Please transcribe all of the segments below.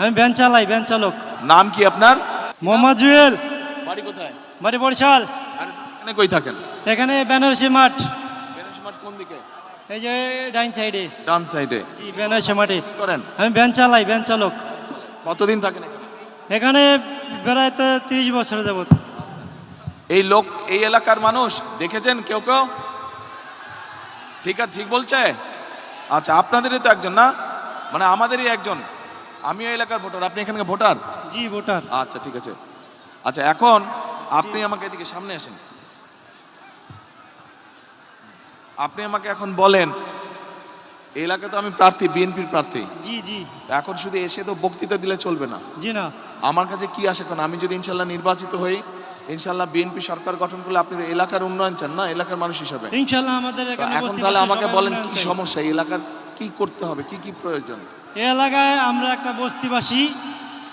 আমি ভ্যান চালাই, ভ্যান চালক। নাম কি আপনার? মোহাম্মদ জুয়েল। বাড়ি কোথায়? বাড়ি বরিশাল। আর এখানে কই থাকেন? এখানে বেনারসি মাঠ। বেনারসি মাঠ কোন দিকে? এই যে ডাইন সাইডে। ডান সাইডে। জি, বেনারসি মাঠে। কি করেন? আমি ভ্যান চালাই, ভ্যান চালক। কতদিন থাকেন এখানে? এখানে প্রায় তো 30 বছর যাবত। এই লোক এই এলাকার মানুষ দেখেছেন কেউ কেউ? ঠিক আছে, ঠিক বলছে। আচ্ছা, আপনাদেরই তো একজন না, মানে আমাদেরই একজন। আমিও এলাকার ভোটার, আপনি এখানকার ভোটার? জি, ভোটার। আচ্ছা, ঠিক আছে। আচ্ছা, এখন আপনি আমাকে এদিকে সামনে আসেন। আপনি আমাকে এখন বলেন, এই এলাকায় তো আমি প্রার্থী, বিএনপির প্রার্থী। জি জি। এখন শুধু এসে তো বক্তৃতা দিলে চলবে না। জি না। আমার কাছে কি আসে, এখন আমি যদি ইনশাল্লাহ নির্বাচিত হই, ইনশাল্লাহ বিএনপি সরকার গঠন করলে আপনি এলাকার উন্নয়ন চান না, এলাকার মানুষ হিসাবে। ইনশাআল্লাহ আমাদের তো এখানে এখন তাহলে আমাকে বলেন কি সমস্যা, এই এলাকার কি করতে হবে, কি কি প্রয়োজন? এই এলাকায় আমরা একটা বস্তিবাসী,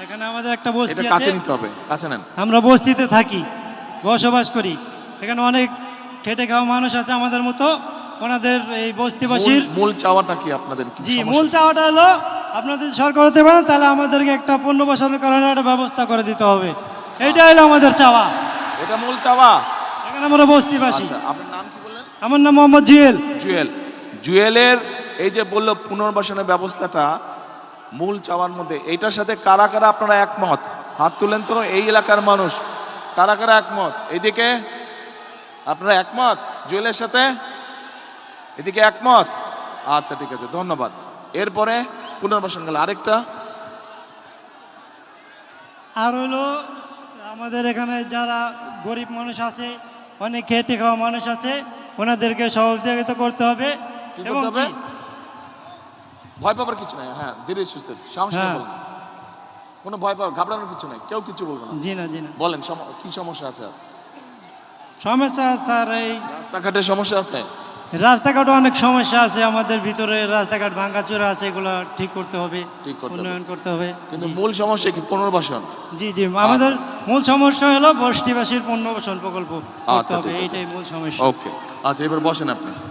এখানে আমাদের একটা বস্তি এটা আছে। কাছে নিতে হবে, কাছে নেন। আমরা বস্তিতে থাকি, বসবাস করি। এখানে অনেক খেটে খাওয়া মানুষ আছে আমাদের মতো। ওনাদের এই বস্তিবাসীর মূল চাওয়াটা কি আপনাদের? কি জি, সমস্যা? মূল চাওয়াটা হলো আপনাদের সরকার হতে পারেন, তাহলে আমাদেরকে একটা পণ্য বসানো করার একটা ব্যবস্থা করে দিতে হবে। এইটা হলো আমাদের চাওয়া। এটা মূল চাওয়া। এখানে আমরা বস্তিবাসী। আচ্ছা, আপনার নাম কি বললেন? আমার নাম মোহাম্মদ জুয়েল। জুয়েল। জুয়েলের এই যে বললো পুনর্বাসনের ব্যবস্থাটা মূল চাওয়ার মধ্যে, এইটার সাথে কারা কারা আপনারা একমত? হাত তুলেন তো, এই এলাকার মানুষ কারা কারা একমত? এইদিকে আপনারা একমত জুয়েলের সাথে? এদিকে একমত? আচ্ছা, ঠিক আছে, ধন্যবাদ। এরপরে পুনর্বাসন গেল, আরেকটা আর হলো আমাদের এখানে যারা গরিব মানুষ আছে, অনেক খেটে খাওয়া মানুষ আছে, ওনাদেরকে সহযোগিতা করতে হবে। কি এবং করতে হবে? কি? ভয় পাবার কিছু নাই, হ্যাঁ, ধীরে সুস্থে সাহস করে হ্যাঁ। বলুন। কোনো ভয় পাওয়ার, ঘাবড়ানোর কিছু নাই, কেউ কিছু বলবে না। জি না, জি না। বলেন কি সমস্যা আছে? আর সমস্যা স্যার, এই রাস্তাঘাটের সমস্যা আছে? রাস্তাঘাটে অনেক সমস্যা আছে আমাদের ভিতরে। রাস্তাঘাট ভাঙাচোরা আছে, এগুলো ঠিক করতে হবে, ঠিক করতে হবে। উন্নয়ন করতে হবে। কিন্তু জি। মূল সমস্যা কি? পুনর্বাসন। জি জি, আমাদের মূল সমস্যা হলো বস্তিবাসীর পুনর্বাসন প্রকল্প করতে আচ্ছা, হবে, ঠিক আছে। এইটাই মূল সমস্যা। ওকে, আচ্ছা, এবার বসেন আপনি।